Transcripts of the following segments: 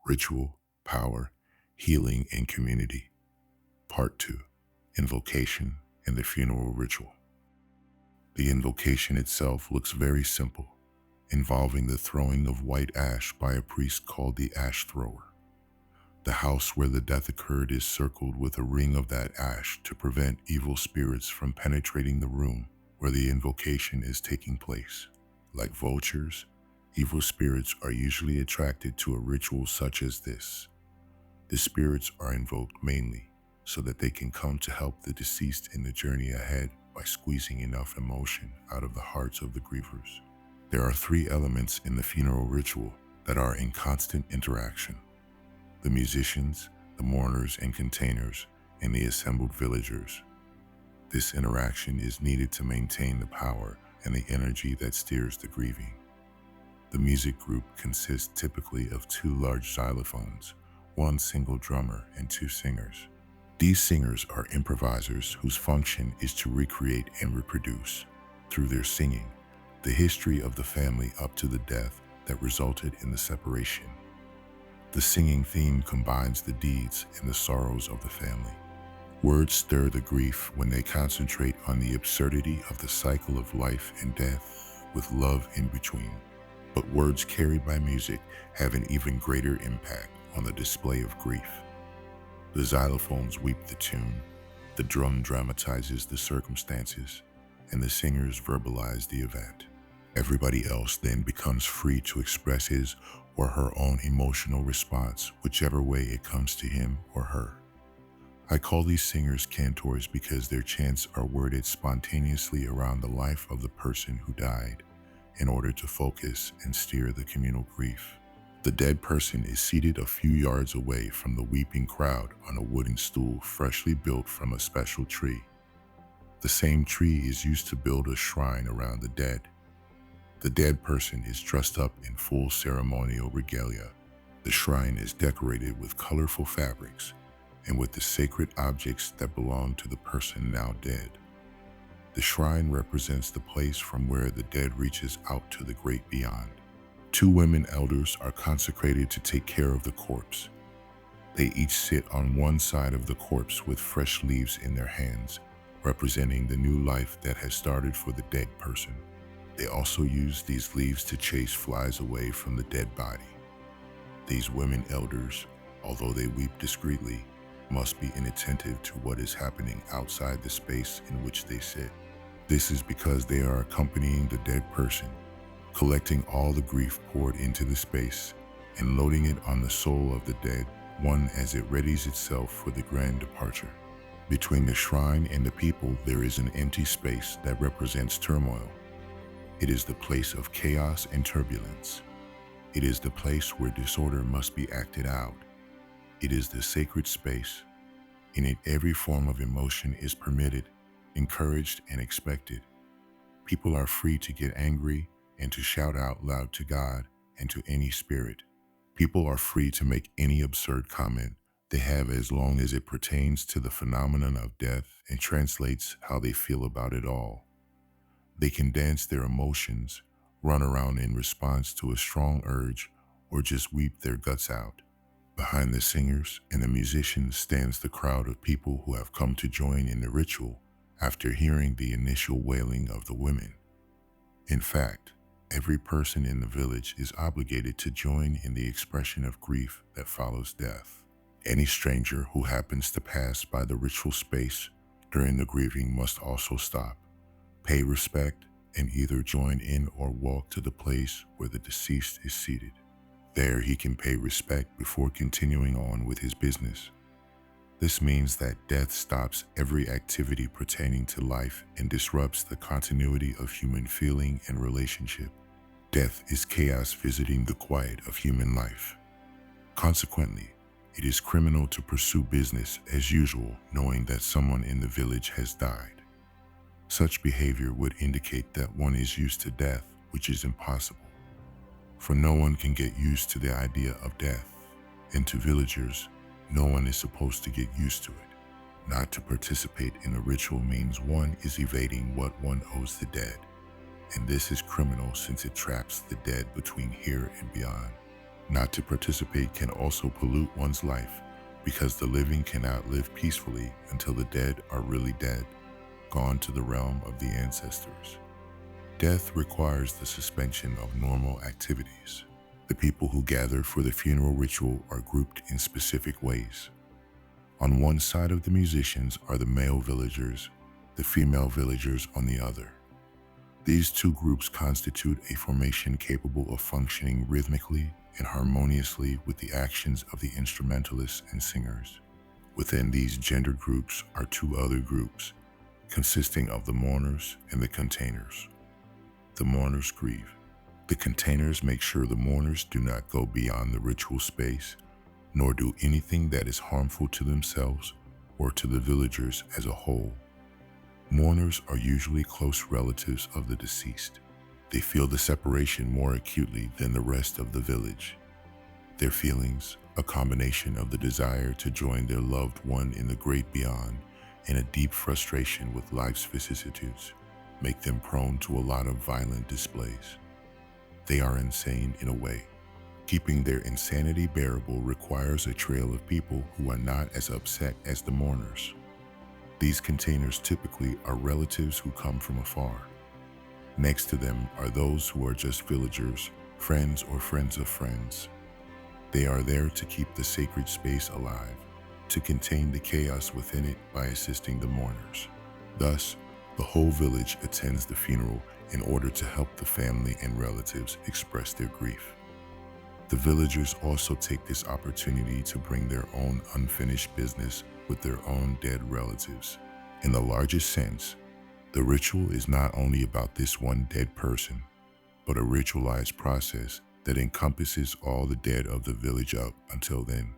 Ritual, Power, Healing, and Community. Part 2. Invocation and the Funeral Ritual. The invocation itself looks very simple, involving the throwing of white ash by a priest called the ash thrower. The house where the death occurred is circled with a ring of that ash to prevent evil spirits from penetrating the room where the invocation is taking place. Like vultures, evil spirits are usually attracted to a ritual such as this. The spirits are invoked mainly so that they can come to help the deceased in the journey ahead by squeezing enough emotion out of the hearts of the grievers. There are 3 elements in the funeral ritual that are in constant interaction: the musicians, the mourners and containers, and the assembled villagers. This interaction is needed to maintain the power and the energy that steers the grieving. The music group consists typically of 2 large xylophones, 1 single drummer, and 2 singers. These singers are improvisers whose function is to recreate and reproduce, through their singing, the history of the family up to the death that resulted in the separation. The singing theme combines the deeds and the sorrows of the family. Words stir the grief when they concentrate on the absurdity of the cycle of life and death, with love in between. But words carried by music have an even greater impact on the display of grief. The xylophones weep the tune, the drum dramatizes the circumstances, and the singers verbalize the event. Everybody else then becomes free to express his or her own emotional response, whichever way it comes to him or her. I call these singers cantors because their chants are worded spontaneously around the life of the person who died, in order to focus and steer the communal grief. The dead person is seated a few yards away from the weeping crowd on a wooden stool freshly built from a special tree. The same tree is used to build a shrine around the dead. The dead person is dressed up in full ceremonial regalia. The shrine is decorated with colorful fabrics and with the sacred objects that belong to the person now dead. The shrine represents the place from where the dead reaches out to the great beyond. 2 women elders are consecrated to take care of the corpse. They each sit on one side of the corpse with fresh leaves in their hands, representing the new life that has started for the dead person. They also use these leaves to chase flies away from the dead body. These women elders, although they weep discreetly, must be inattentive to what is happening outside the space in which they sit. This is because they are accompanying the dead person, collecting all the grief poured into the space and loading it on the soul of the dead one as it readies itself for the grand departure. Between the shrine and the people, there is an empty space that represents turmoil. It is the place of chaos and turbulence. It is the place where disorder must be acted out. It is the sacred space. In it, every form of emotion is permitted, encouraged, and expected. People are free to get angry and to shout out loud to God and to any spirit. People are free to make any absurd comment they have as long as it pertains to the phenomenon of death and translates how they feel about it all. They can dance their emotions, run around in response to a strong urge, or just weep their guts out. Behind the singers and the musicians stands the crowd of people who have come to join in the ritual after hearing the initial wailing of the women. In fact, every person in the village is obligated to join in the expression of grief that follows death. Any stranger who happens to pass by the ritual space during the grieving must also stop, pay respect, and either join in or walk to the place where the deceased is seated. There he can pay respect before continuing on with his business. This means that death stops every activity pertaining to life and disrupts the continuity of human feeling and relationship. Death is chaos visiting the quiet of human life. Consequently, it is criminal to pursue business as usual, knowing that someone in the village has died. Such behavior would indicate that one is used to death, which is impossible. For no one can get used to the idea of death, and to villagers, no one is supposed to get used to it. Not to participate in a ritual means one is evading what one owes the dead, and this is criminal since it traps the dead between here and beyond. Not to participate can also pollute one's life, because the living cannot live peacefully until the dead are really dead, gone to the realm of the ancestors. Death requires the suspension of normal activities. The people who gather for the funeral ritual are grouped in specific ways. On one side of the musicians are the male villagers, the female villagers on the other. These two groups constitute a formation capable of functioning rhythmically and harmoniously with the actions of the instrumentalists and singers. Within these gendered groups are two other groups, consisting of the mourners and the containers. The mourners grieve. The containers make sure the mourners do not go beyond the ritual space, nor do anything that is harmful to themselves or to the villagers as a whole. Mourners are usually close relatives of the deceased. They feel the separation more acutely than the rest of the village. Their feelings, a combination of the desire to join their loved one in the great beyond and a deep frustration with life's vicissitudes, make them prone to a lot of violent displays. They are insane in a way. Keeping their insanity bearable requires a trail of people who are not as upset as the mourners. These containers typically are relatives who come from afar. Next to them are those who are just villagers, friends or friends of friends. They are there to keep the sacred space alive, to contain the chaos within it by assisting the mourners. Thus, the whole village attends the funeral in order to help the family and relatives express their grief. The villagers also take this opportunity to bring their own unfinished business with their own dead relatives. In the largest sense, the ritual is not only about this one dead person, but a ritualized process that encompasses all the dead of the village up until then.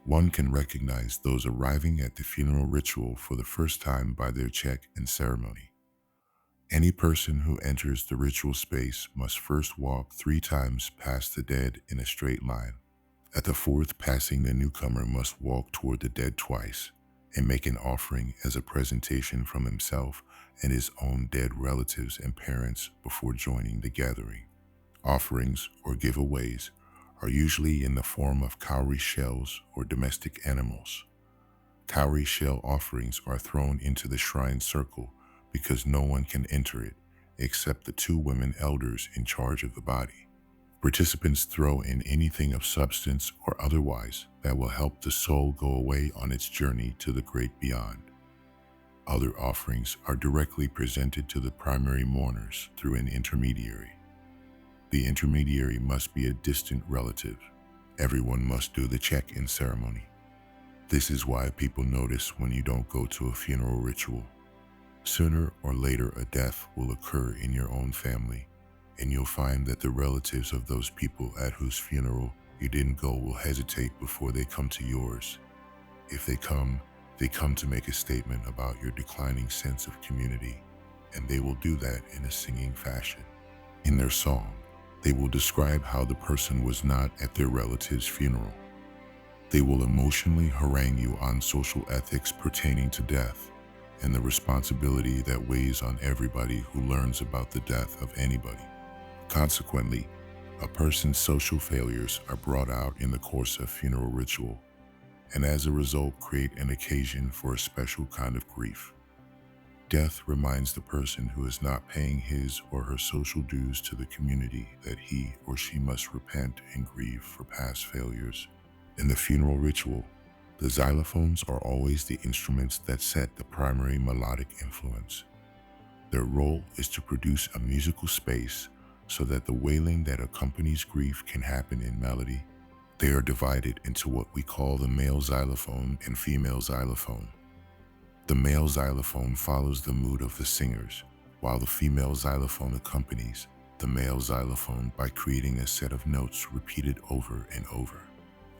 One can recognize those arriving at the funeral ritual for the first time by their check and ceremony. Any person who enters the ritual space must first walk 3 times past the dead in a straight line. At the 4th passing, the newcomer must walk toward the dead twice and make an offering as a presentation from himself and his own dead relatives and parents before joining the gathering. Offerings or giveaways are usually in the form of cowrie shells or domestic animals. Cowrie shell offerings are thrown into the shrine circle because no one can enter it except the 2 women elders in charge of the body. Participants throw in anything of substance or otherwise that will help the soul go away on its journey to the great beyond. Other offerings are directly presented to the primary mourners through an intermediary. The intermediary must be a distant relative. Everyone must do the check-in ceremony. This is why people notice when you don't go to a funeral ritual. Sooner or later, a death will occur in your own family, and you'll find that the relatives of those people at whose funeral you didn't go will hesitate before they come to yours. If they come to make a statement about your declining sense of community, and they will do that in a singing fashion. In their song, they will describe how the person was not at their relative's funeral. They will emotionally harangue you on social ethics pertaining to death and the responsibility that weighs on everybody who learns about the death of anybody. Consequently, a person's social failures are brought out in the course of funeral ritual, and as a result create an occasion for a special kind of grief. Death reminds the person who is not paying his or her social dues to the community that he or she must repent and grieve for past failures. In the funeral ritual, the xylophones are always the instruments that set the primary melodic influence. Their role is to produce a musical space so that the wailing that accompanies grief can happen in melody. They are divided into what we call the male xylophone and female xylophone. The male xylophone follows the mood of the singers, while the female xylophone accompanies the male xylophone by creating a set of notes repeated over and over.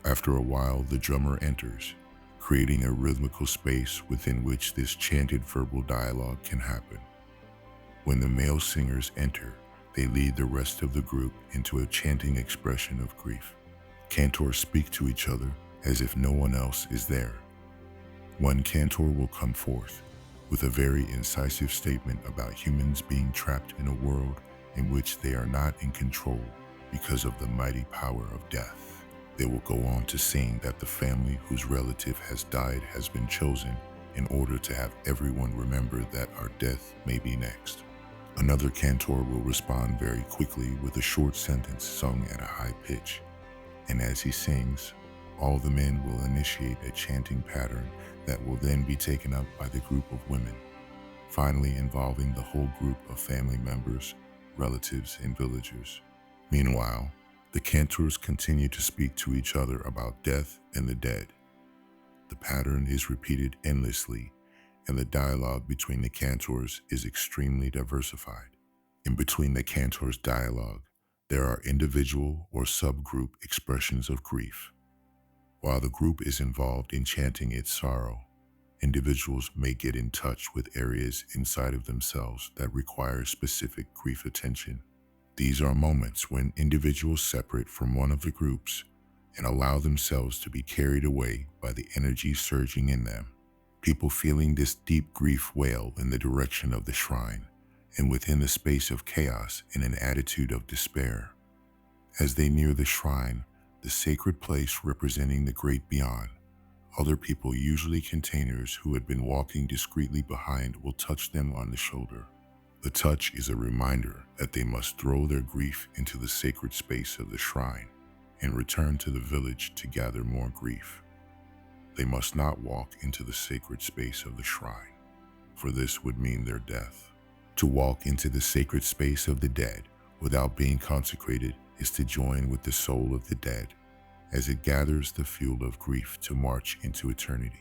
After a while, the drummer enters, creating a rhythmical space within which this chanted verbal dialogue can happen. When the male singers enter, they lead the rest of the group into a chanting expression of grief. Cantors speak to each other as if no one else is there. One cantor will come forth with a very incisive statement about humans being trapped in a world in which they are not in control because of the mighty power of death. They will go on to sing that the family whose relative has died has been chosen in order to have everyone remember that our death may be next. Another cantor will respond very quickly with a short sentence sung at a high pitch, and as he sings, all the men will initiate a chanting pattern that will then be taken up by the group of women, finally involving the whole group of family members, relatives, and villagers. Meanwhile, the cantors continue to speak to each other about death and the dead. The pattern is repeated endlessly, and the dialogue between the cantors is extremely diversified. In between the cantors' dialogue, there are individual or subgroup expressions of grief. While the group is involved in chanting its sorrow, individuals may get in touch with areas inside of themselves that require specific grief attention. These are moments when individuals separate from one of the groups and allow themselves to be carried away by the energy surging in them. People feeling this deep grief wail in the direction of the shrine and within the space of chaos in an attitude of despair. As they near the shrine, the sacred place representing the great beyond, other people, usually containers who had been walking discreetly behind, will touch them on the shoulder. The touch is a reminder that they must throw their grief into the sacred space of the shrine and return to the village to gather more grief. They must not walk into the sacred space of the shrine, for this would mean their death. To walk into the sacred space of the dead without being consecrated is to join with the soul of the dead as it gathers the fuel of grief to march into eternity.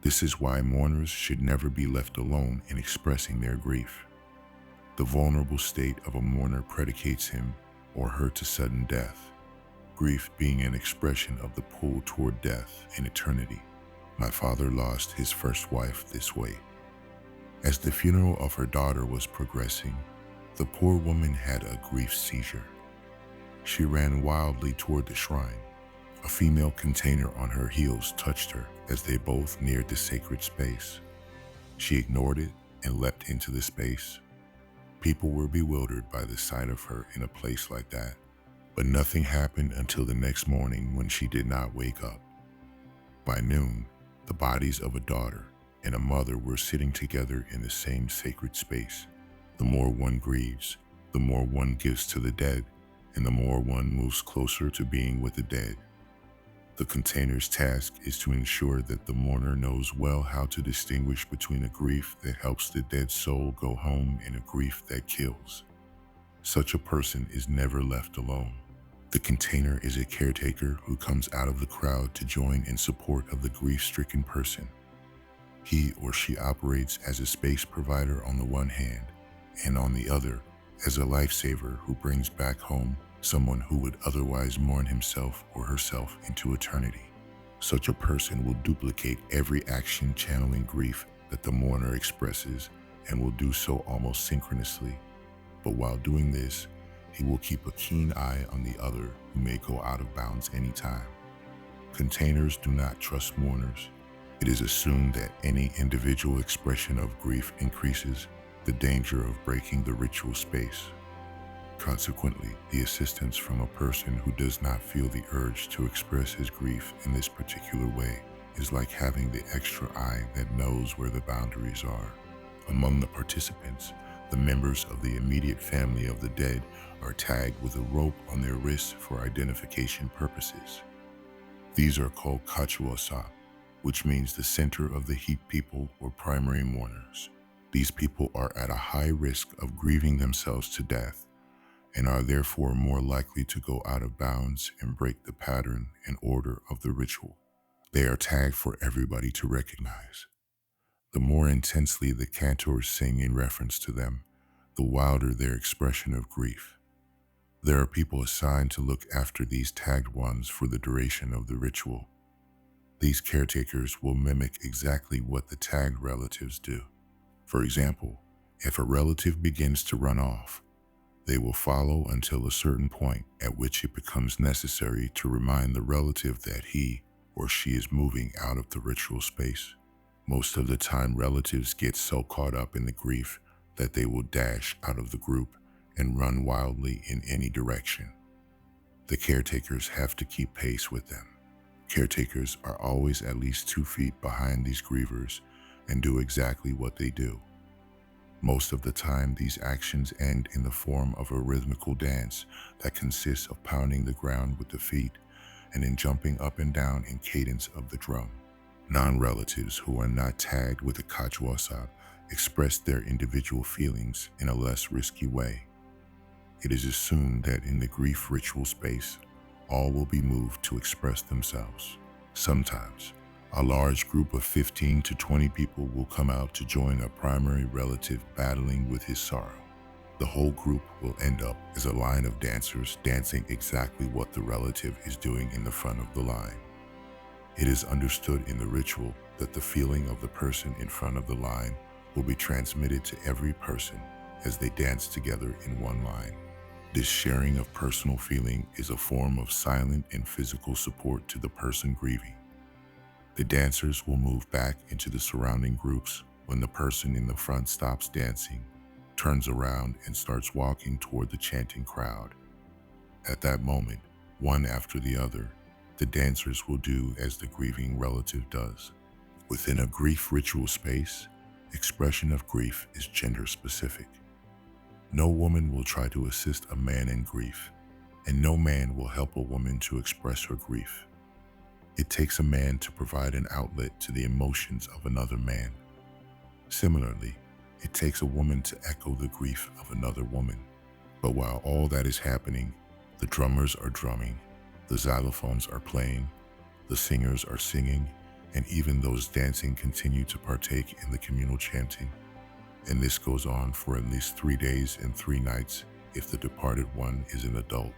This is why mourners should never be left alone in expressing their grief. The vulnerable state of a mourner predicates him or her to sudden death, grief being an expression of the pull toward death and eternity. My father lost his first wife this way. As the funeral of her daughter was progressing, the poor woman had a grief seizure. She ran wildly toward the shrine. A female container on her heels touched her as they both neared the sacred space. She ignored it and leapt into the space. People were bewildered by the sight of her in a place like that, but nothing happened until the next morning when she did not wake up. By noon, the bodies of a daughter and a mother were sitting together in the same sacred space. The more one grieves, the more one gives to the dead, and the more one moves closer to being with the dead. The container's task is to ensure that the mourner knows well how to distinguish between a grief that helps the dead soul go home and a grief that kills. Such a person is never left alone. The container is a caretaker who comes out of the crowd to join in support of the grief-stricken person. He or she operates as a space provider on the one hand, and on the other, as a lifesaver who brings back home someone who would otherwise mourn himself or herself into eternity. Such a person will duplicate every action channeling grief that the mourner expresses and will do so almost synchronously. But while doing this, he will keep a keen eye on the other who may go out of bounds anytime. Containers do not trust mourners. It is assumed that any individual expression of grief increases the danger of breaking the ritual space. Consequently, the assistance from a person who does not feel the urge to express his grief in this particular way is like having the extra eye that knows where the boundaries are. Among the participants, the members of the immediate family of the dead are tagged with a rope on their wrists for identification purposes. These are called kachuasap, which means the center of the heap people or primary mourners. These people are at a high risk of grieving themselves to death and are therefore more likely to go out of bounds and break the pattern and order of the ritual. They are tagged for everybody to recognize. The more intensely the cantors sing in reference to them, the wilder their expression of grief. There are people assigned to look after these tagged ones for the duration of the ritual. These caretakers will mimic exactly what the tagged relatives do. For example, if a relative begins to run off, they will follow until a certain point at which it becomes necessary to remind the relative that he or she is moving out of the ritual space. Most of the time, relatives get so caught up in the grief that they will dash out of the group and run wildly in any direction. The caretakers have to keep pace with them. Caretakers are always at least 2 feet behind these grievers and do exactly what they do. Most of the time, these actions end in the form of a rhythmical dance that consists of pounding the ground with the feet and in jumping up and down in cadence of the drum. Non-relatives who are not tagged with a kachwasab express their individual feelings in a less risky way. It is assumed that in the grief ritual space, all will be moved to express themselves. Sometimes, a large group of 15 to 20 people will come out to join a primary relative battling with his sorrow. The whole group will end up as a line of dancers dancing exactly what the relative is doing in the front of the line. It is understood in the ritual that the feeling of the person in front of the line will be transmitted to every person as they dance together in one line. This sharing of personal feeling is a form of silent and physical support to the person grieving. The dancers will move back into the surrounding groups when the person in the front stops dancing, turns around, and starts walking toward the chanting crowd. At that moment, one after the other, the dancers will do as the grieving relative does. Within a grief ritual space, expression of grief is gender specific. No woman will try to assist a man in grief, and no man will help a woman to express her grief. It takes a man to provide an outlet to the emotions of another man. Similarly, it takes a woman to echo the grief of another woman. But while all that is happening, the drummers are drumming, the xylophones are playing, the singers are singing, and even those dancing continue to partake in the communal chanting. And this goes on for at least 3 days and 3 nights if the departed one is an adult.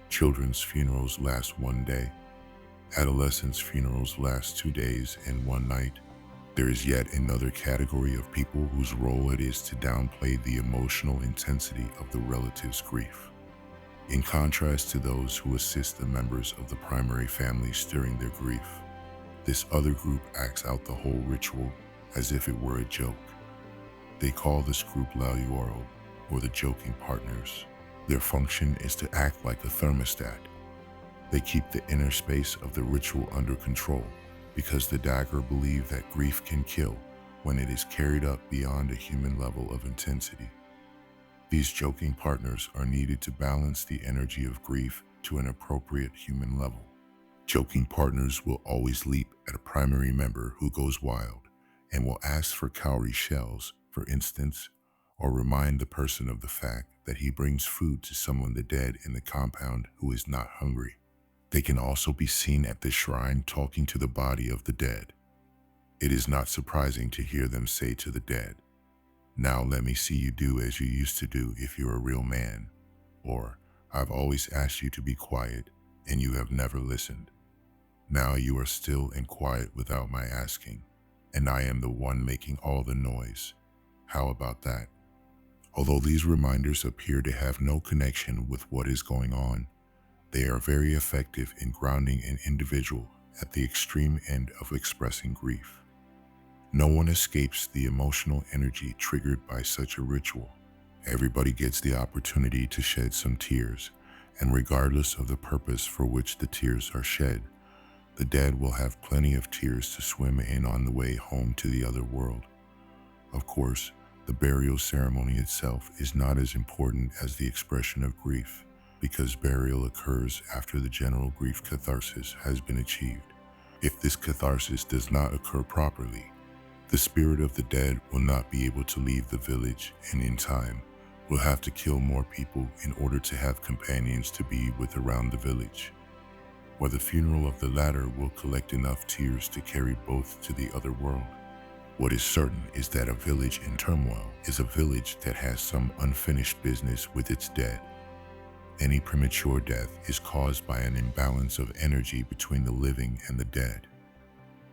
Children's funerals last 1 day. Adolescents' funerals last 2 days and 1 night. There is yet another category of people whose role it is to downplay the emotional intensity of the relative's grief. In contrast to those who assist the members of the primary families during their grief, this other group acts out the whole ritual as if it were a joke. They call this group La Lloro, or the joking partners. Their function is to act like a thermostat. They keep the inner space of the ritual under control because the dagger believe that grief can kill when it is carried up beyond a human level of intensity. These joking partners are needed to balance the energy of grief to an appropriate human level. Joking partners will always leap at a primary member who goes wild and will ask for cowrie shells, for instance, or remind the person of the fact that he brings food to someone the dead in the compound who is not hungry. They can also be seen at the shrine talking to the body of the dead. It is not surprising to hear them say to the dead, "Now let me see you do as you used to do if you're a real man," or "I've always asked you to be quiet and you have never listened. Now you are still and quiet without my asking, and I am the one making all the noise. How about that?" Although these reminders appear to have no connection with what is going on, they are very effective in grounding an individual at the extreme end of expressing grief. No one escapes the emotional energy triggered by such a ritual. Everybody gets the opportunity to shed some tears, and regardless of the purpose for which the tears are shed, the dead will have plenty of tears to swim in on the way home to the other world. Of course, the burial ceremony itself is not as important as the expression of grief, because burial occurs after the general grief catharsis has been achieved. If this catharsis does not occur properly, the spirit of the dead will not be able to leave the village, and in time, will have to kill more people in order to have companions to be with around the village. Where the funeral of the latter will collect enough tears to carry both to the other world. What is certain is that a village in turmoil is a village that has some unfinished business with its dead. Any premature death is caused by an imbalance of energy between the living and the dead.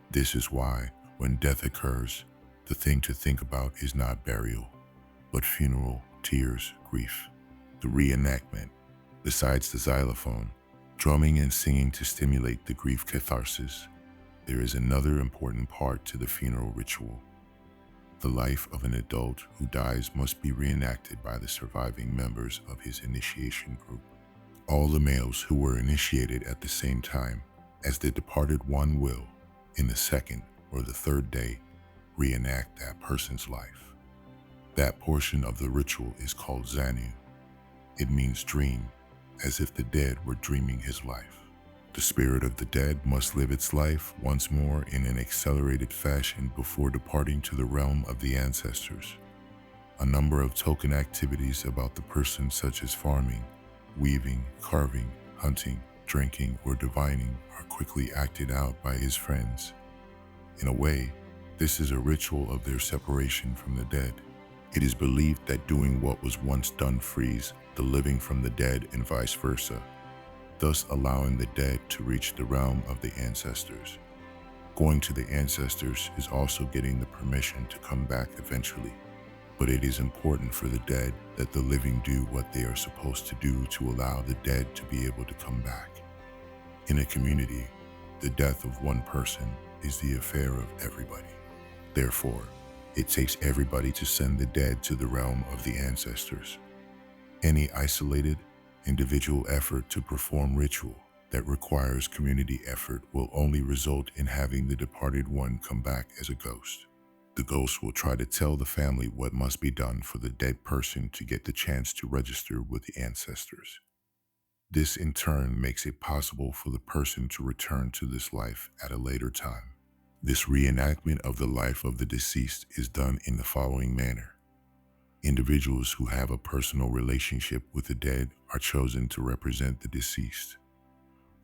This is why, when death occurs, the thing to think about is not burial, but funeral, tears, grief. The reenactment, besides the xylophone, drumming and singing to stimulate the grief catharsis, there is another important part to the funeral ritual. The life of an adult who dies must be reenacted by the surviving members of his initiation group. All the males who were initiated at the same time as the departed one will, in the second or the third day, reenact that person's life. That portion of the ritual is called Zanu. It means dream, as if the dead were dreaming his life. The spirit of the dead must live its life once more in an accelerated fashion before departing to the realm of the ancestors. A number of token activities about the person, such as farming, weaving, carving, hunting, drinking, or divining, are quickly acted out by his friends. In a way, this is a ritual of their separation from the dead. It is believed that doing what was once done frees the living from the dead and vice versa, thus allowing the dead to reach the realm of the ancestors. Going to the ancestors is also getting the permission to come back eventually. But it is important for the dead that the living do what they are supposed to do to allow the dead to be able to come back. In a community, the death of one person is the affair of everybody. Therefore, it takes everybody to send the dead to the realm of the ancestors. Any isolated, individual effort to perform ritual that requires community effort will only result in having the departed one come back as a ghost. The ghost will try to tell the family what must be done for the dead person to get the chance to register with the ancestors. This in turn makes it possible for the person to return to this life at a later time. This reenactment of the life of the deceased is done in the following manner. Individuals who have a personal relationship with the dead are chosen to represent the deceased.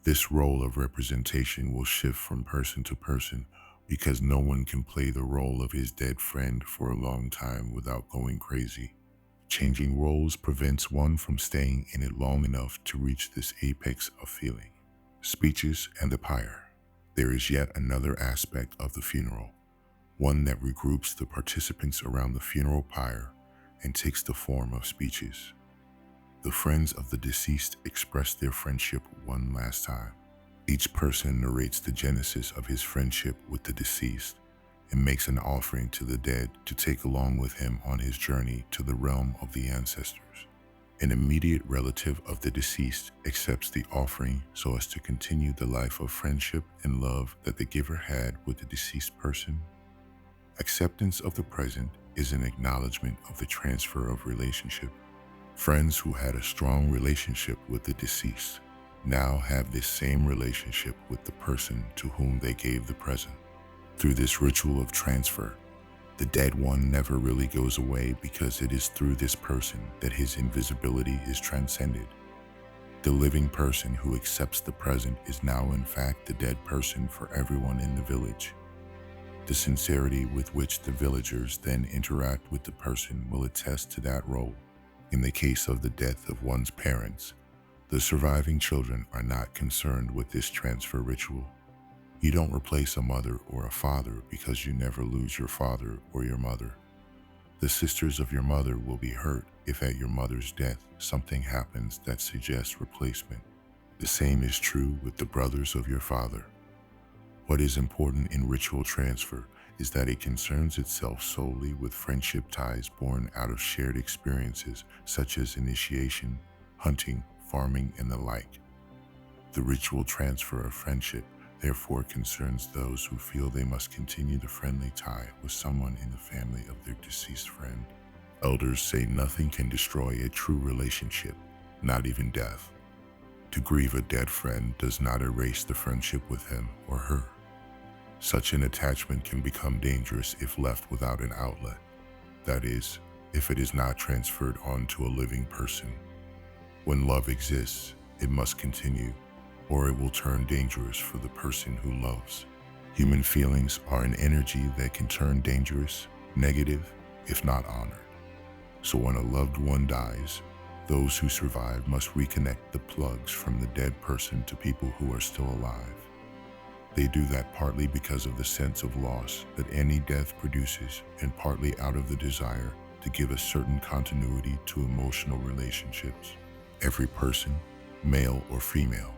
This role of representation will shift from person to person because no one can play the role of his dead friend for a long time without going crazy. Changing roles prevents one from staying in it long enough to reach this apex of feeling. Speeches and the pyre. There is yet another aspect of the funeral, one that regroups the participants around the funeral pyre and takes the form of speeches. The friends of the deceased express their friendship one last time. Each person narrates the genesis of his friendship with the deceased and makes an offering to the dead to take along with him on his journey to the realm of the ancestors. An immediate relative of the deceased accepts the offering so as to continue the life of friendship and love that the giver had with the deceased person. Acceptance of the present is an acknowledgement of the transfer of relationship. Friends who had a strong relationship with the deceased now have this same relationship with the person to whom they gave the present. Through this ritual of transfer, the dead one never really goes away because it is through this person that his invisibility is transcended. The living person who accepts the present is now in fact the dead person for everyone in the village. The sincerity with which the villagers then interact with the person will attest to that role. In the case of the death of one's parents, the surviving children are not concerned with this transfer ritual. You don't replace a mother or a father because you never lose your father or your mother. The sisters of your mother will be hurt if at your mother's death something happens that suggests replacement. The same is true with the brothers of your father. What is important in ritual transfer is that it concerns itself solely with friendship ties born out of shared experiences such as initiation, hunting, farming, and the like. The ritual transfer of friendship therefore concerns those who feel they must continue the friendly tie with someone in the family of their deceased friend. Elders say nothing can destroy a true relationship, not even death. To grieve a dead friend does not erase the friendship with him or her. Such an attachment can become dangerous if left without an outlet. That is, if it is not transferred on to a living person. When love exists, it must continue, or it will turn dangerous for the person who loves. Human feelings are an energy that can turn dangerous, negative, if not honored. So when a loved one dies, those who survive must reconnect the plugs from the dead person to people who are still alive. They do that partly because of the sense of loss that any death produces, and partly out of the desire to give a certain continuity to emotional relationships. Every person, male or female,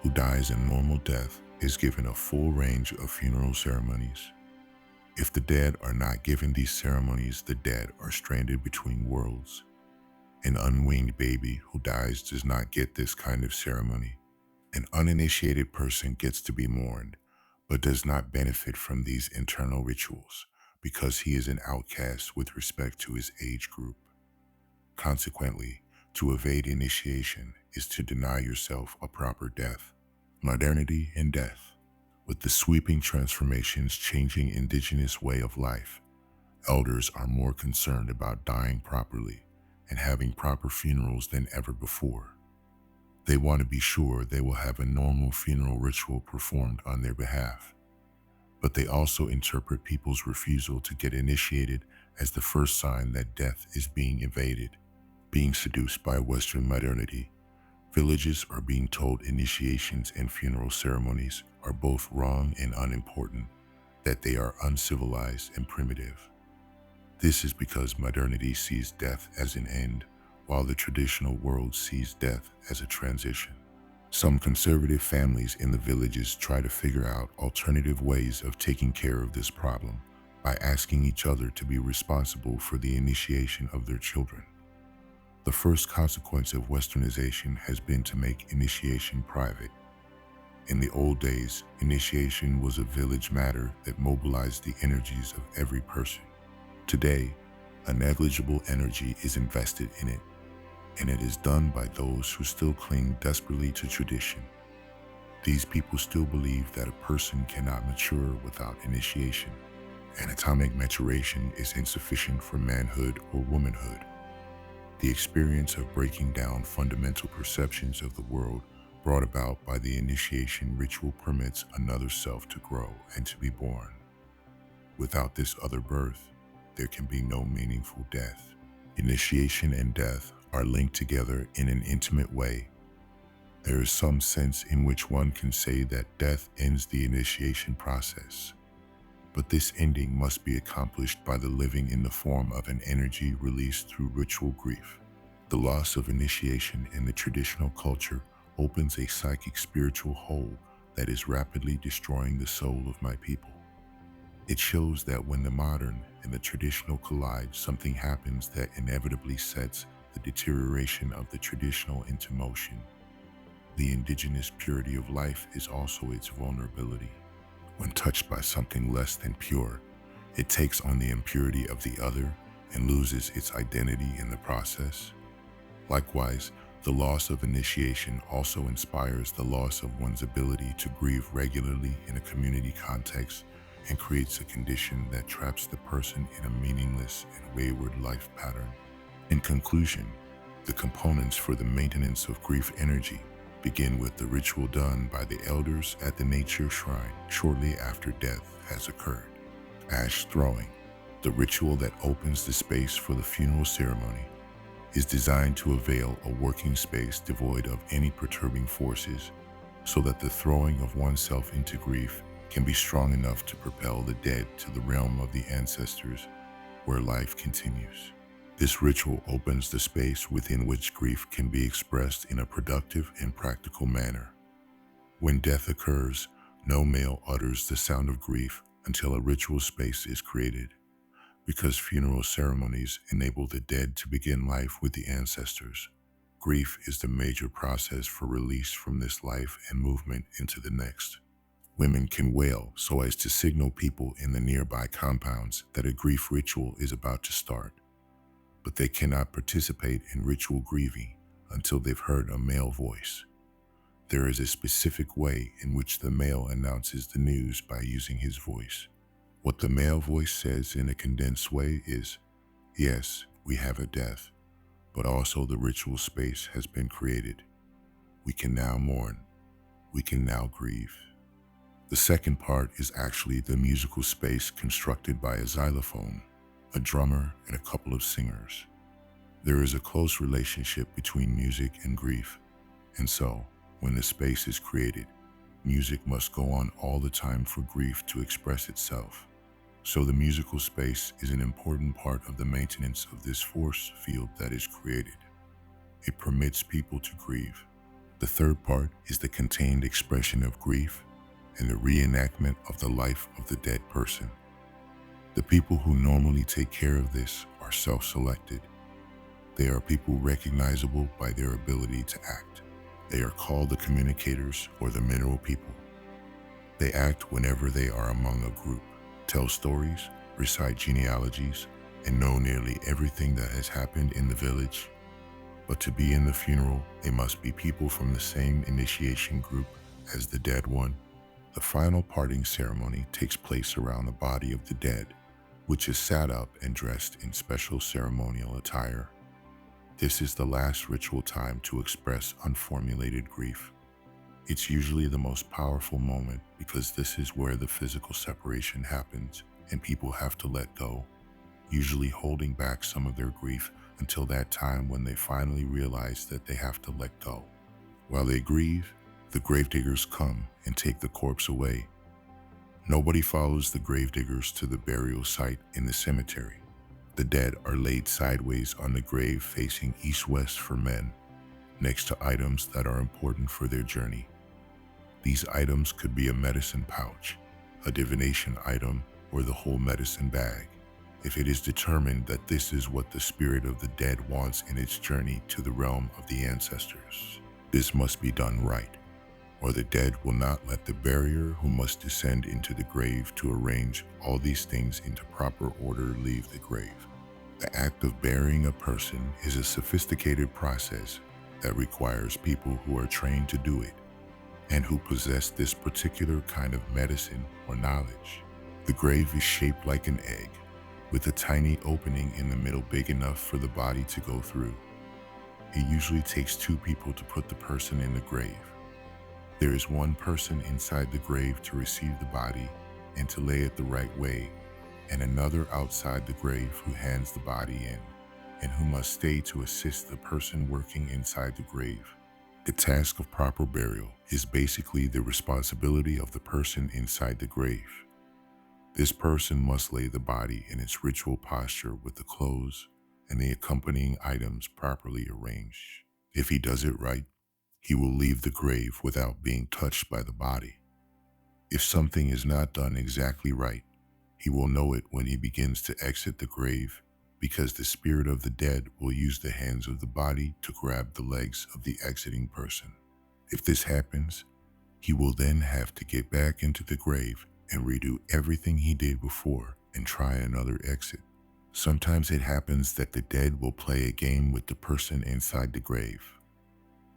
who dies a normal death is given a full range of funeral ceremonies. If the dead are not given these ceremonies, the dead are stranded between worlds. An unweaned baby who dies does not get this kind of ceremony. An uninitiated person gets to be mourned, but does not benefit from these internal rituals because he is an outcast with respect to his age group. Consequently, to evade initiation is to deny yourself a proper death. Modernity and death. With the sweeping transformations changing indigenous way of life, elders are more concerned about dying properly and having proper funerals than ever before. They want to be sure they will have a normal funeral ritual performed on their behalf. But they also interpret people's refusal to get initiated as the first sign that death is being evaded. Being seduced by Western modernity, villages are being told initiations and funeral ceremonies are both wrong and unimportant, that they are uncivilized and primitive. This is because modernity sees death as an end, while the traditional world sees death as a transition. Some conservative families in the villages try to figure out alternative ways of taking care of this problem by asking each other to be responsible for the initiation of their children. The first consequence of westernization has been to make initiation private. In the old days, initiation was a village matter that mobilized the energies of every person. Today, a negligible energy is invested in it, and it is done by those who still cling desperately to tradition. These people still believe that a person cannot mature without initiation. Anatomic maturation is insufficient for manhood or womanhood. The experience of breaking down fundamental perceptions of the world brought about by the initiation ritual permits another self to grow and to be born. Without this other birth, there can be no meaningful death. Initiation and death are linked together in an intimate way. There is some sense in which one can say that death ends the initiation process. But this ending must be accomplished by the living in the form of an energy released through ritual grief. The loss of initiation in the traditional culture opens a psychic spiritual hole that is rapidly destroying the soul of my people. It shows that when the modern and the traditional collide, something happens that inevitably sets the deterioration of the traditional into motion. The indigenous purity of life is also its vulnerability. When touched by something less than pure, it takes on the impurity of the other and loses its identity in the process. Likewise, the loss of initiation also inspires the loss of one's ability to grieve regularly in a community context and creates a condition that traps the person in a meaningless and wayward life pattern. In conclusion, the components for the maintenance of grief energy begin with the ritual done by the elders at the nature shrine shortly after death has occurred. Ash throwing, the ritual that opens the space for the funeral ceremony, is designed to avail a working space devoid of any perturbing forces so that the throwing of oneself into grief can be strong enough to propel the dead to the realm of the ancestors where life continues. This ritual opens the space within which grief can be expressed in a productive and practical manner. When death occurs, no male utters the sound of grief until a ritual space is created, because funeral ceremonies enable the dead to begin life with the ancestors. Grief is the major process for release from this life and movement into the next. Women can wail so as to signal people in the nearby compounds that a grief ritual is about to start. But they cannot participate in ritual grieving until they've heard a male voice. There is a specific way in which the male announces the news by using his voice. What the male voice says in a condensed way is, "Yes, we have a death, but also the ritual space has been created. We can now mourn. We can now grieve." The second part is actually the musical space constructed by a xylophone, a drummer, and a couple of singers. There is a close relationship between music and grief, and so, when the space is created, music must go on all the time for grief to express itself. So the musical space is an important part of the maintenance of this force field that is created. It permits people to grieve. The third part is the contained expression of grief and the reenactment of the life of the dead person. The people who normally take care of this are self-selected. They are people recognizable by their ability to act. They are called the communicators or the mineral people. They act whenever they are among a group, tell stories, recite genealogies, and know nearly everything that has happened in the village. But to be in the funeral, they must be people from the same initiation group as the dead one. The final parting ceremony takes place around the body of the dead, which is sat up and dressed in special ceremonial attire. This is the last ritual time to express unformulated grief. It's usually the most powerful moment because this is where the physical separation happens and people have to let go, usually holding back some of their grief until that time when they finally realize that they have to let go. While they grieve, the gravediggers come and take the corpse away. Nobody follows the gravediggers to the burial site in the cemetery. The dead are laid sideways on the grave facing east-west for men, next to items that are important for their journey. These items could be a medicine pouch, a divination item, or the whole medicine bag, if it is determined that this is what the spirit of the dead wants in its journey to the realm of the ancestors. This must be done right, or the dead will not let the burier who must descend into the grave to arrange all these things into proper order leave the grave. The act of burying a person is a sophisticated process that requires people who are trained to do it and who possess this particular kind of medicine or knowledge. The grave is shaped like an egg, with a tiny opening in the middle big enough for the body to go through. It usually takes two people to put the person in the grave. There is one person inside the grave to receive the body and to lay it the right way, and another outside the grave who hands the body in, and who must stay to assist the person working inside the grave. The task of proper burial is basically the responsibility of the person inside the grave. This person must lay the body in its ritual posture with the clothes and the accompanying items properly arranged. If he does it right, he will leave the grave without being touched by the body. If something is not done exactly right, he will know it when he begins to exit the grave, because the spirit of the dead will use the hands of the body to grab the legs of the exiting person. If this happens, he will then have to get back into the grave and redo everything he did before and try another exit. Sometimes it happens that the dead will play a game with the person inside the grave.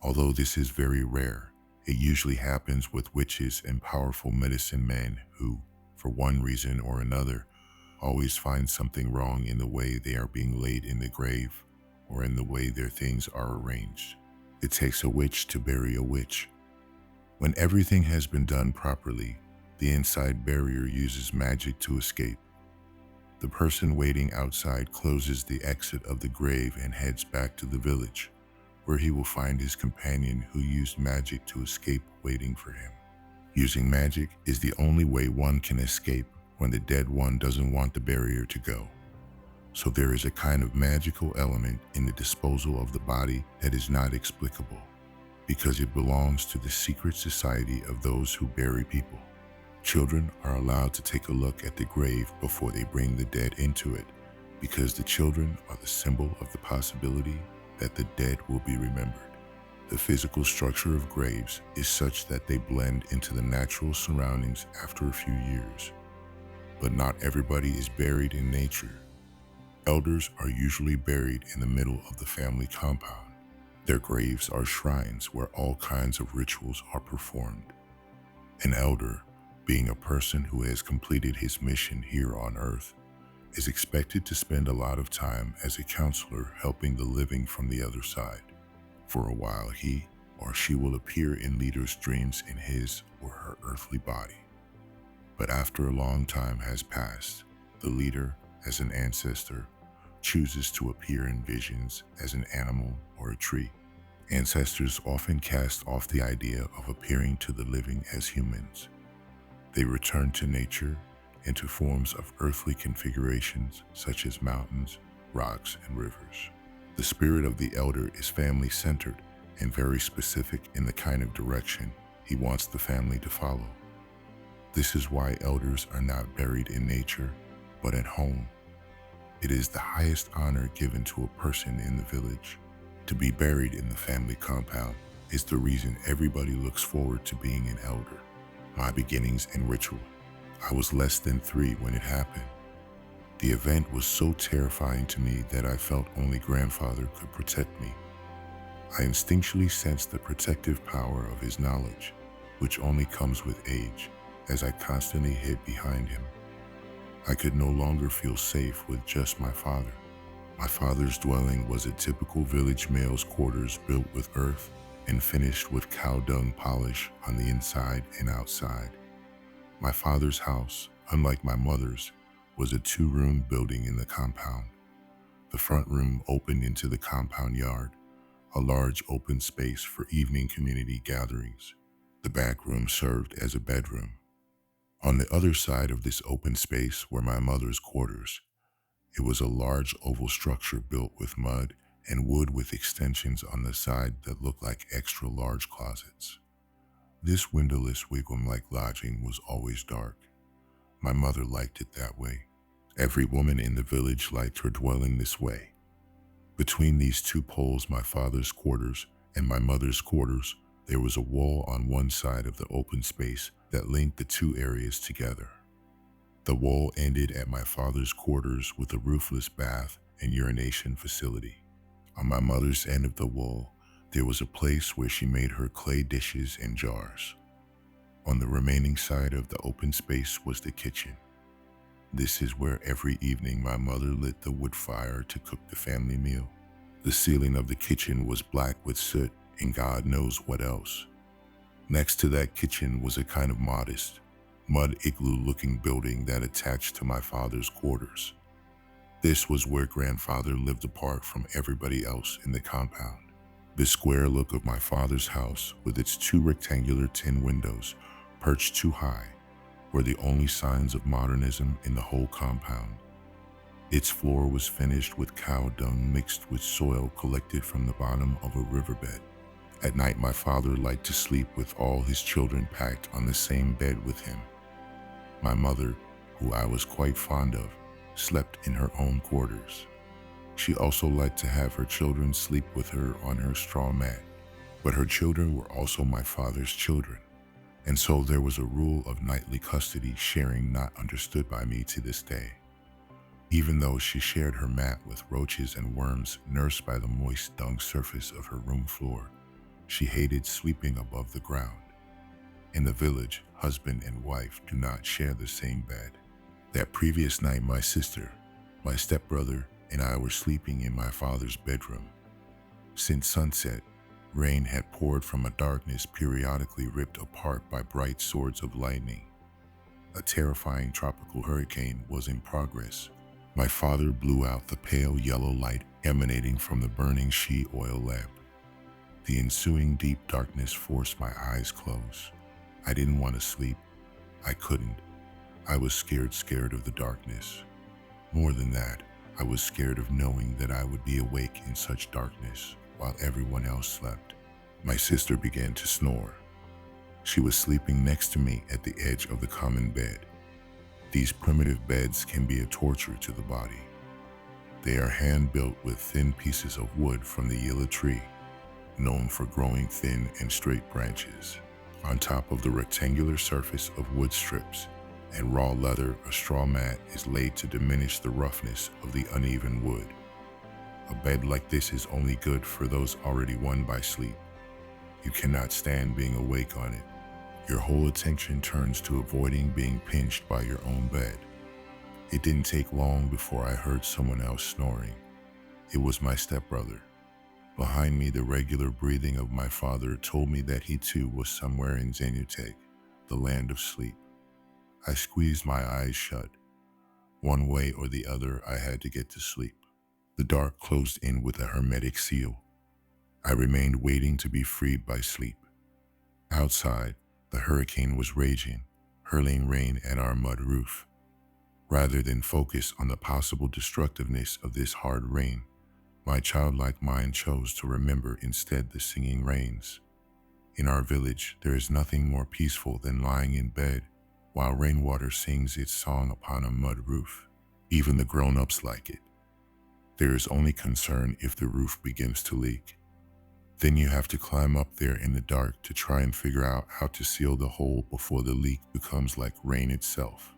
Although this is very rare, it usually happens with witches and powerful medicine men who, for one reason or another, always find something wrong in the way they are being laid in the grave or in the way their things are arranged. It takes a witch to bury a witch. When everything has been done properly, the inside barrier uses magic to escape. The person waiting outside closes the exit of the grave and heads back to the village, where he will find his companion who used magic to escape waiting for him. Using magic is the only way one can escape when the dead one doesn't want the barrier to go. So there is a kind of magical element in the disposal of the body that is not explicable, because it belongs to the secret society of those who bury people. Children are allowed to take a look at the grave before they bring the dead into it, because the children are the symbol of the possibility that the dead will be remembered. The physical structure of graves is such that they blend into the natural surroundings after a few years. But not everybody is buried in nature. Elders are usually buried in the middle of the family compound. Their graves are shrines where all kinds of rituals are performed. An elder, being a person who has completed his mission here on earth, is expected to spend a lot of time as a counselor helping the living from the other side. For a while, he or she will appear in leaders' dreams in his or her earthly body. But after a long time has passed, the leader, as an ancestor, chooses to appear in visions as an animal or a tree. Ancestors often cast off the idea of appearing to the living as humans. They return to nature into forms of earthly configurations such as mountains, rocks, and rivers. The spirit of the elder is family-centered and very specific in the kind of direction he wants the family to follow. This is why elders are not buried in nature, but at home. It is the highest honor given to a person in the village. To be buried in the family compound is the reason everybody looks forward to being an elder. My beginnings and ritual. I was less than 3 when it happened. The event was so terrifying to me that I felt only grandfather could protect me. I instinctually sensed the protective power of his knowledge, which only comes with age, as I constantly hid behind him. I could no longer feel safe with just my father. My father's dwelling was a typical village male's quarters built with earth and finished with cow dung polish on the inside and outside. My father's house, unlike my mother's, was a 2-room building in the compound. The front room opened into the compound yard, a large open space for evening community gatherings. The back room served as a bedroom. On the other side of this open space were my mother's quarters. It was a large oval structure built with mud and wood with extensions on the side that looked like extra large closets. This windowless wigwam-like lodging was always dark. My mother liked it that way. Every woman in the village liked her dwelling this way. Between these 2 poles, my father's quarters and my mother's quarters, there was a wall on one side of the open space that linked the 2 areas together. The wall ended at my father's quarters with a roofless bath and urination facility. On my mother's end of the wall, there was a place where she made her clay dishes and jars. On the remaining side of the open space was the kitchen. This is where every evening my mother lit the wood fire to cook the family meal. The ceiling of the kitchen was black with soot and God knows what else. Next to that kitchen was a kind of modest, mud igloo-looking building that attached to my father's quarters. This was where grandfather lived apart from everybody else in the compound. The square look of my father's house, with its 2 rectangular tin windows perched too high, were the only signs of modernism in the whole compound. Its floor was finished with cow dung mixed with soil collected from the bottom of a riverbed. At night, my father liked to sleep with all his children packed on the same bed with him. My mother, who I was quite fond of, slept in her own quarters. She also liked to have her children sleep with her on her straw mat, but her children were also my father's children, and so there was a rule of nightly custody sharing not understood by me to this day. Even though she shared her mat with roaches and worms nursed by the moist dung surface of her room floor, she hated sleeping above the ground. In the village, husband and wife do not share the same bed. That previous night, my sister, my stepbrother, and I were sleeping in my father's bedroom. Since sunset, rain had poured from a darkness periodically ripped apart by bright swords of lightning. A terrifying tropical hurricane was in progress. My father blew out the pale yellow light emanating from the burning shea oil lamp. The ensuing deep darkness forced my eyes closed. I didn't want to sleep. I couldn't. I was scared of the darkness. More than that, I was scared of knowing that I would be awake in such darkness while everyone else slept. My sister began to snore. She was sleeping next to me at the edge of the common bed. These primitive beds can be a torture to the body. They are hand-built with thin pieces of wood from the yila tree, known for growing thin and straight branches. On top of the rectangular surface of wood strips and raw leather, a straw mat is laid to diminish the roughness of the uneven wood. A bed like this is only good for those already won by sleep. You cannot stand being awake on it. Your whole attention turns to avoiding being pinched by your own bed. It didn't take long before I heard someone else snoring. It was my stepbrother. Behind me, the regular breathing of my father told me that he too was somewhere in Zenutek, the land of sleep. I squeezed my eyes shut. One way or the other, I had to get to sleep. The dark closed in with a hermetic seal. I remained waiting to be freed by sleep. Outside, the hurricane was raging, hurling rain at our mud roof. Rather than focus on the possible destructiveness of this hard rain, my childlike mind chose to remember instead the singing rains. In our village, there is nothing more peaceful than lying in bed while rainwater sings its song upon a mud roof. Even the grown-ups like it. There is only concern if the roof begins to leak. Then you have to climb up there in the dark to try and figure out how to seal the hole before the leak becomes like rain itself.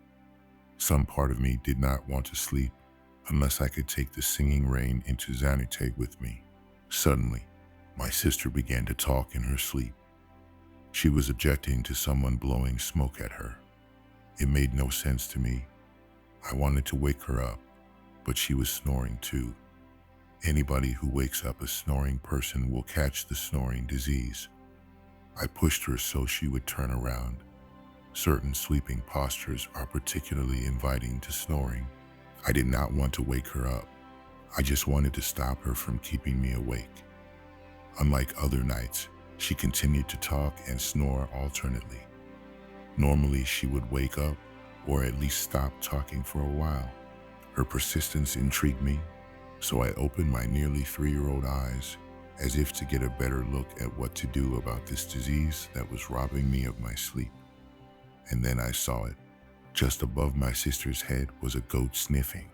Some part of me did not want to sleep unless I could take the singing rain into Zanute with me. Suddenly, my sister began to talk in her sleep. She was objecting to someone blowing smoke at her. It made no sense to me. I wanted to wake her up, but she was snoring too. Anybody who wakes up a snoring person will catch the snoring disease. I pushed her so she would turn around. Certain sleeping postures are particularly inviting to snoring. I did not want to wake her up. I just wanted to stop her from keeping me awake. Unlike other nights, she continued to talk and snore alternately. Normally, she would wake up or at least stop talking for a while. Her persistence intrigued me, so I opened my nearly 3-year-old eyes as if to get a better look at what to do about this disease that was robbing me of my sleep. And then I saw it. Just above my sister's head was a goat sniffing,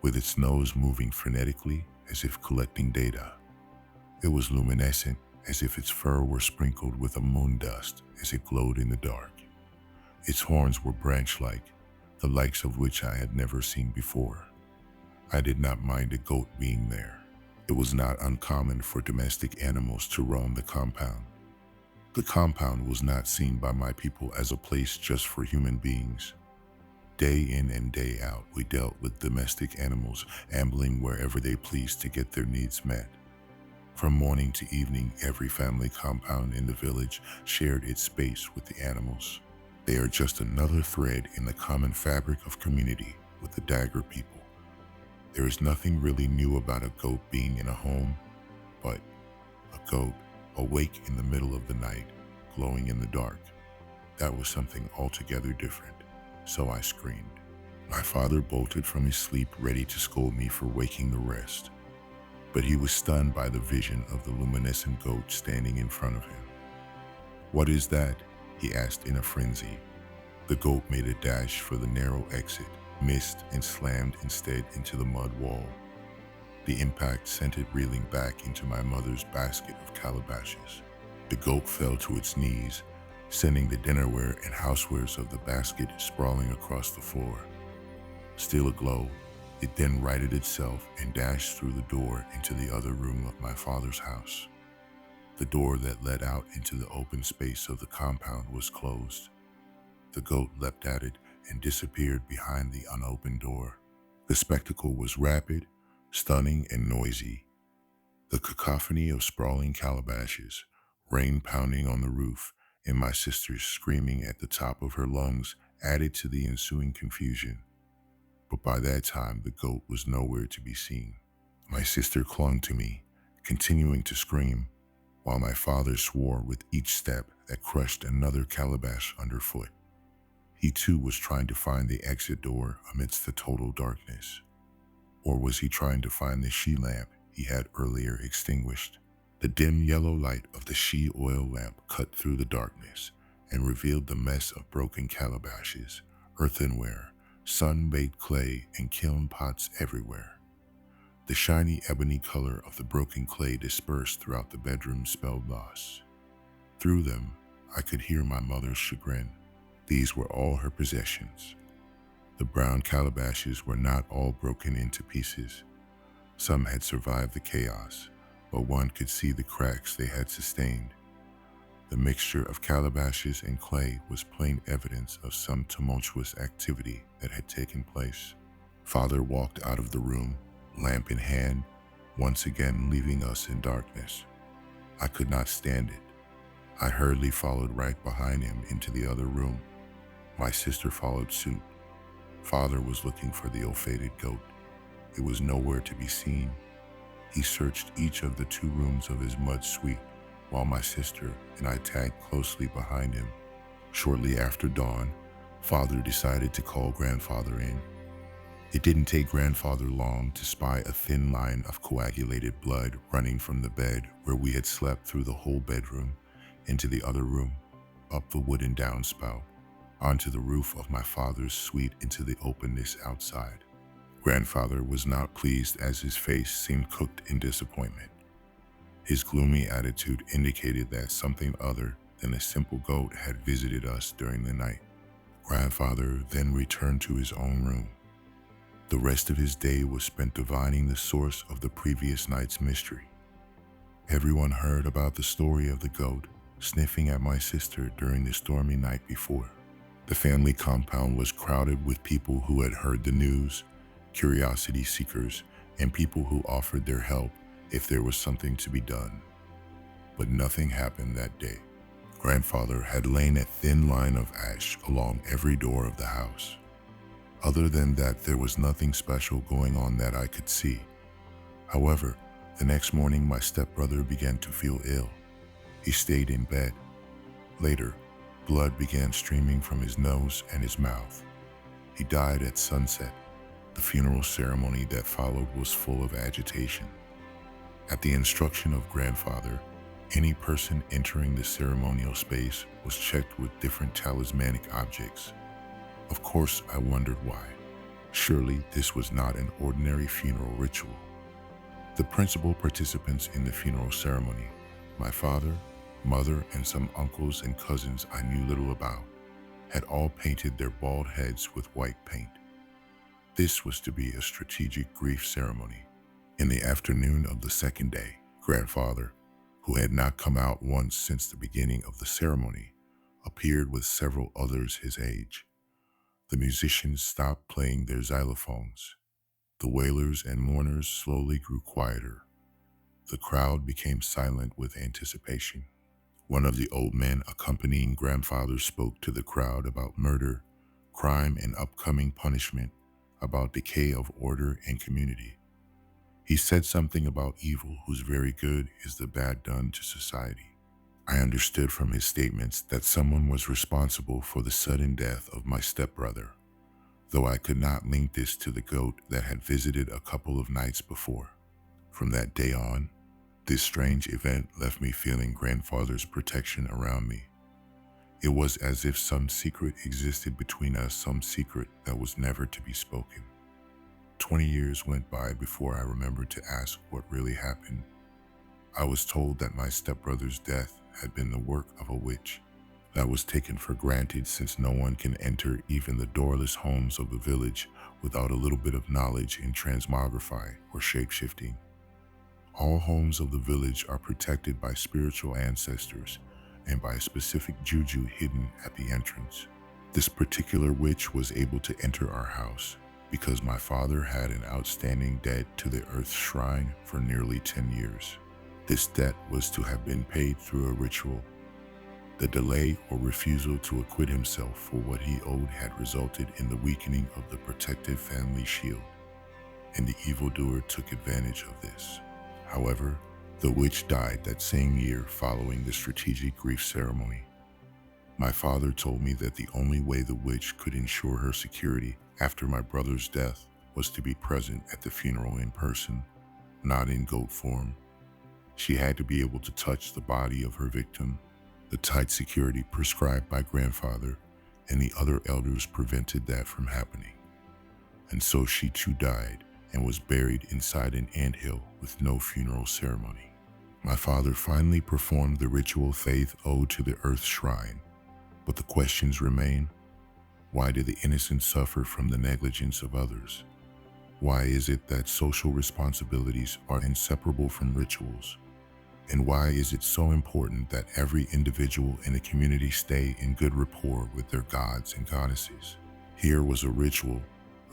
with its nose moving frenetically as if collecting data. It was luminescent, as if its fur were sprinkled with a moon dust as it glowed in the dark. Its horns were branch-like, the likes of which I had never seen before. I did not mind a goat being there. It was not uncommon for domestic animals to roam the compound. The compound was not seen by my people as a place just for human beings. Day in and day out, we dealt with domestic animals ambling wherever they pleased to get their needs met. From morning to evening, every family compound in the village shared its space with the animals. They are just another thread in the common fabric of community with the Dagger people. There is nothing really new about a goat being in a home, but a goat awake in the middle of the night, glowing in the dark. That was something altogether different, so I screamed. My father bolted from his sleep, ready to scold me for waking the rest. But he was stunned by the vision of the luminescent goat standing in front of him. "What is that?" he asked in a frenzy. The goat made a dash for the narrow exit, missed, and slammed instead into the mud wall. The impact sent it reeling back into my mother's basket of calabashes. The goat fell to its knees, sending the dinnerware and housewares of the basket sprawling across the floor. Still aglow, it then righted itself and dashed through the door into the other room of my father's house. The door that led out into the open space of the compound was closed. The goat leapt at it and disappeared behind the unopened door. The spectacle was rapid, stunning, and noisy. The cacophony of sprawling calabashes, rain pounding on the roof, and my sister screaming at the top of her lungs added to the ensuing confusion. But by that time, the goat was nowhere to be seen. My sister clung to me, continuing to scream, while my father swore with each step that crushed another calabash underfoot. He too was trying to find the exit door amidst the total darkness. Or was he trying to find the she lamp he had earlier extinguished? The dim yellow light of the she oil lamp cut through the darkness and revealed the mess of broken calabashes, earthenware, sun-baked clay, and kiln pots everywhere. The shiny ebony color of the broken clay dispersed throughout the bedroom spelled loss. Through them, I could hear my mother's chagrin. These were all her possessions. The brown calabashes were not all broken into pieces. Some had survived the chaos, but one could see the cracks they had sustained. The mixture of calabashes and clay was plain evidence of some tumultuous activity that had taken place. Father walked out of the room, lamp in hand, once again leaving us in darkness. I could not stand it. I hurriedly followed right behind him into the other room. My sister followed suit. Father was looking for the ill-fated goat. It was nowhere to be seen. He searched each of the 2 rooms of his mud suite, while my sister and I tagged closely behind him. Shortly after dawn, Father decided to call Grandfather in. It didn't take Grandfather long to spy a thin line of coagulated blood running from the bed where we had slept through the whole bedroom, into the other room, up the wooden downspout, onto the roof of my father's suite into the openness outside. Grandfather was not pleased as his face seemed cooked in disappointment. His gloomy attitude indicated that something other than a simple goat had visited us during the night. Grandfather then returned to his own room. The rest of his day was spent divining the source of the previous night's mystery. Everyone heard about the story of the goat sniffing at my sister during the stormy night before. The family compound was crowded with people who had heard the news, curiosity seekers, and people who offered their help if there was something to be done. But nothing happened that day. Grandfather had laid a thin line of ash along every door of the house. Other than that, there was nothing special going on that I could see. However, the next morning my stepbrother began to feel ill. He stayed in bed. Later, blood began streaming from his nose and his mouth. He died at sunset. The funeral ceremony that followed was full of agitation. At the instruction of Grandfather, any person entering the ceremonial space was checked with different talismanic objects. Of course, I wondered why. Surely this was not an ordinary funeral ritual. The principal participants in the funeral ceremony, my father, mother, and some uncles and cousins I knew little about, had all painted their bald heads with white paint. This was to be a strategic grief ceremony. In the afternoon of the second day, Grandfather, who had not come out once since the beginning of the ceremony, appeared with several others his age. The musicians stopped playing their xylophones. The wailers and mourners slowly grew quieter. The crowd became silent with anticipation. One of the old men accompanying Grandfather spoke to the crowd about murder, crime, and upcoming punishment, about decay of order and community. He said something about evil whose very good is the bad done to society. I understood from his statements that someone was responsible for the sudden death of my stepbrother, though I could not link this to the goat that had visited a couple of nights before. From that day on, this strange event left me feeling Grandfather's protection around me. It was as if some secret existed between us, some secret that was never to be spoken. 20 years went by before I remembered to ask what really happened. I was told that my stepbrother's death had been the work of a witch. That was taken for granted since no one can enter even the doorless homes of the village without a little bit of knowledge in transmogrify or shapeshifting. All homes of the village are protected by spiritual ancestors and by a specific juju hidden at the entrance. This particular witch was able to enter our house because my father had an outstanding debt to the Earth Shrine for nearly 10 years. This debt was to have been paid through a ritual. The delay or refusal to acquit himself for what he owed had resulted in the weakening of the protective family shield, and the evildoer took advantage of this. However, the witch died that same year following the strategic grief ceremony. My father told me that the only way the witch could ensure her security after my brother's death was to be present at the funeral in person, not in goat form. She had to be able to touch the body of her victim. The tight security prescribed by Grandfather and the other elders prevented that from happening. And so she too died and was buried inside an anthill with no funeral ceremony. My father finally performed the ritual faith owed to the Earth Shrine, but the questions remain. Why did the innocent suffer from the negligence of others? Why is it that social responsibilities are inseparable from rituals? And why is it so important that every individual in a community stay in good rapport with their gods and goddesses? Here was a ritual,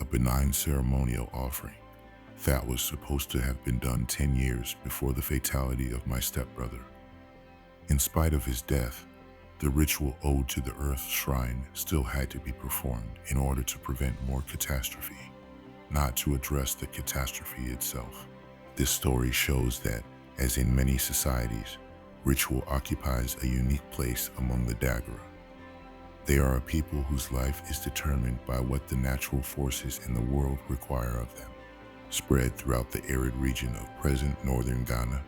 a benign ceremonial offering, that was supposed to have been done 10 years before the fatality of my stepbrother. In spite of his death, the ritual owed to the Earth Shrine still had to be performed in order to prevent more catastrophe, not to address the catastrophe itself. This story shows that, as in many societies, ritual occupies a unique place among the Dagara. They are a people whose life is determined by what the natural forces in the world require of them. Spread throughout the arid region of present northern Ghana,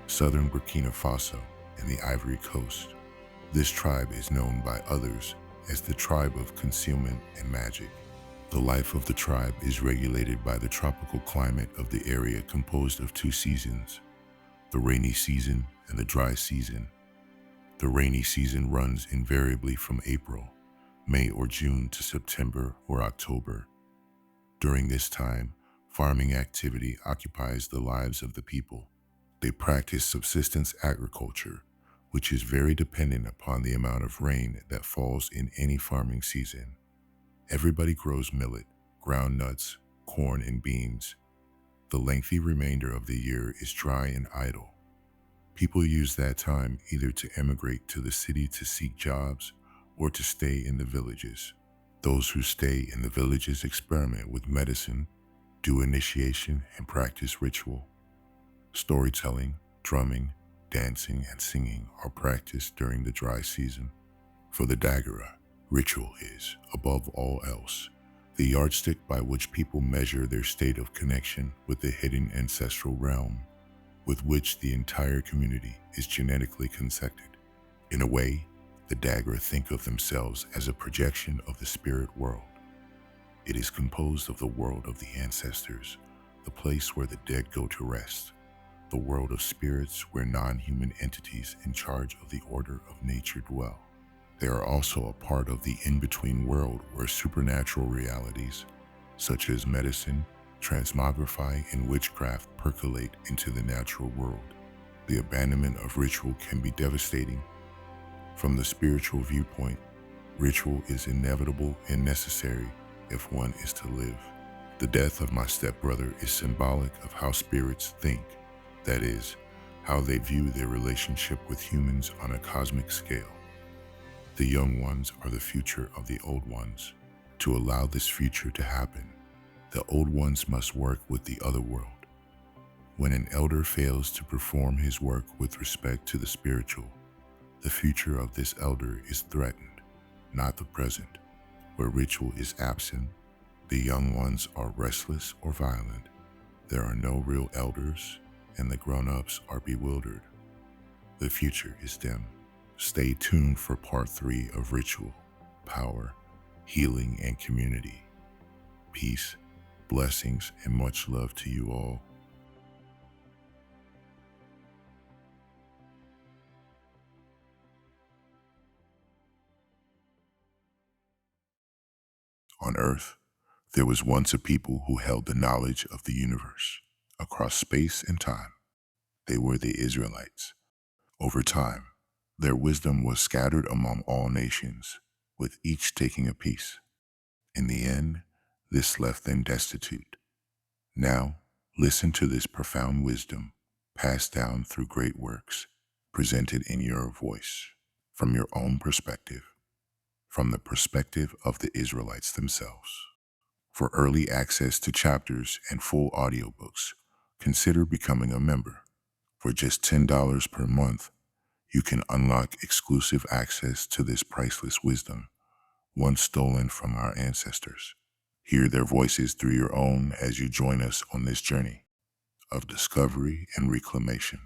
southern Burkina Faso, and the Ivory Coast, this tribe is known by others as the tribe of concealment and magic. The life of the tribe is regulated by the tropical climate of the area composed of two seasons, the rainy season and the dry season. The rainy season runs invariably from April, May or June to September or October. During this time, farming activity occupies the lives of the people. They practice subsistence agriculture, which is very dependent upon the amount of rain that falls in any farming season. Everybody grows millet, ground nuts, corn, and beans. The lengthy remainder of the year is dry and idle. People use that time either to emigrate to the city to seek jobs or to stay in the villages. Those who stay in the villages experiment with medicine, do initiation, and practice ritual. Storytelling, drumming, dancing, and singing are practiced during the dry season. For the Dagara, ritual is, above all else, the yardstick by which people measure their state of connection with the hidden ancestral realm, with which the entire community is genetically connected. In a way, the Dagara think of themselves as a projection of the spirit world. It is composed of the world of the ancestors, the place where the dead go to rest, the world of spirits where non-human entities in charge of the order of nature dwell. They are also a part of the in-between world where supernatural realities, such as medicine, transmogrify, and witchcraft percolate into the natural world. The abandonment of ritual can be devastating. From the spiritual viewpoint, ritual is inevitable and necessary if one is to live. The death of my stepbrother is symbolic of how spirits think, that is, how they view their relationship with humans on a cosmic scale. The young ones are the future of the old ones. To allow this future to happen, the old ones must work with the other world. When an elder fails to perform his work with respect to the spiritual, the future of this elder is threatened, not the present. Where ritual is absent, the young ones are restless or violent. There are no real elders, and the grown-ups are bewildered. The future is dim. Stay tuned for part 3 of Ritual, Power, Healing, and Community. Peace, blessings, and much love to you all. On Earth, there was once a people who held the knowledge of the universe across space and time. They were the Israelites. Over time, their wisdom was scattered among all nations, with each taking a piece. In the end, this left them destitute. Now, listen to this profound wisdom passed down through great works, presented in your voice, from your own perspective, from the perspective of the Israelites themselves. For early access to chapters and full audiobooks, consider becoming a member. For just $10 per month, you can unlock exclusive access to this priceless wisdom, once stolen from our ancestors. Hear their voices through your own as you join us on this journey of discovery and reclamation.